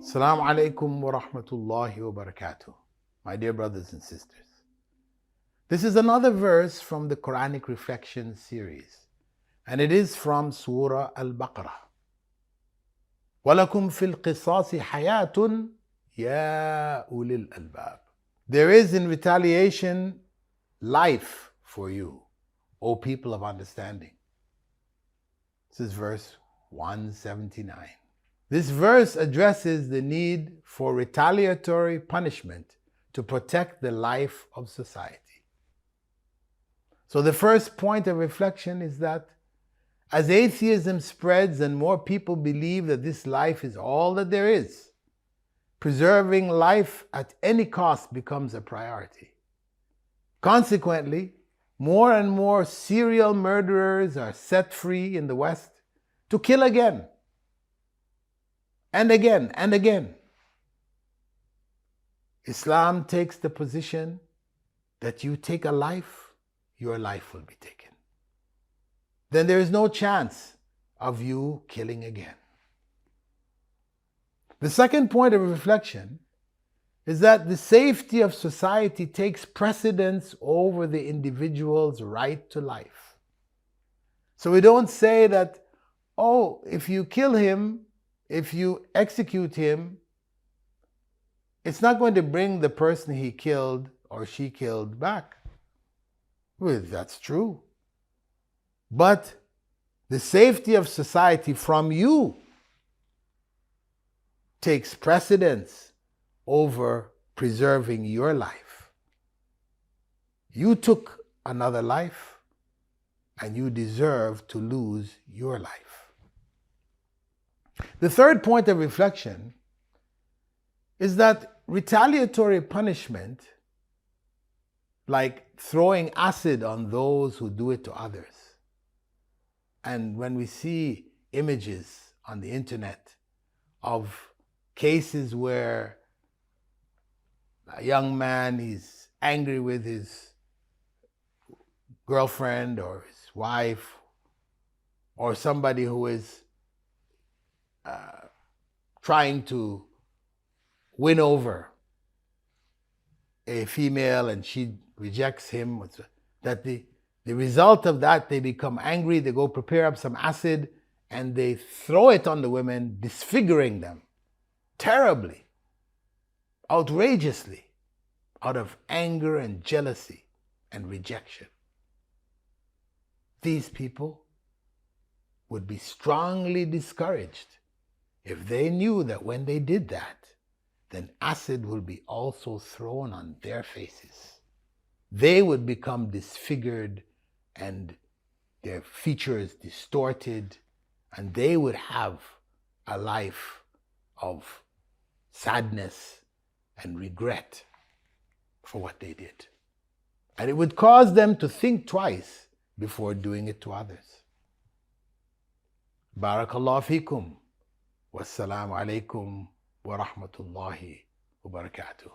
Assalamu alaikum wa rahmatullahi wa barakatuh. My dear brothers and sisters, this is another verse from the Quranic reflection series, and it is from Surah Al-Baqara. وَلَكُمْ فِي الْقِصَاصِ حَيَاةٌ يَا أُولِي الْأَلْبَابِ. There is in retaliation life for you, O people of understanding. This is verse 179. This verse addresses the need for retaliatory punishment to protect the life of society. So the first point of reflection is that as atheism spreads and more people believe that this life is all that there is, preserving life at any cost becomes a priority. Consequently, more and more serial murderers are set free in the West to kill again and again and again. Islam takes the position that you take a life, your life will be taken. Then there is no chance of you killing again. The second point of reflection is that the safety of society takes precedence over the individual's right to life. So we don't say that, oh, if you kill him, if you execute him, it's not going to bring the person he killed or she killed back. Well, that's true. But the safety of society from you takes precedence over preserving your life. You took another life, and you deserve to lose your life. The third point of reflection is that retaliatory punishment, like throwing acid on those who do it to others, and when we see images on the internet of cases where a young man is angry with his girlfriend or his wife, or somebody who is trying to win over a female and she rejects him, that the result of that, they become angry, they go prepare up some acid and they throw it on the women, disfiguring them terribly, outrageously, out of anger and jealousy and rejection. These people would be strongly discouraged if they knew that when they did that, then acid will be also thrown on their faces. They would become disfigured and their features distorted, and they would have a life of sadness and regret for what they did. And it would cause them to think twice before doing it to others. Barakallahu fikum. Wassalamu alaikum wa rahmatullahi wa barakatuh.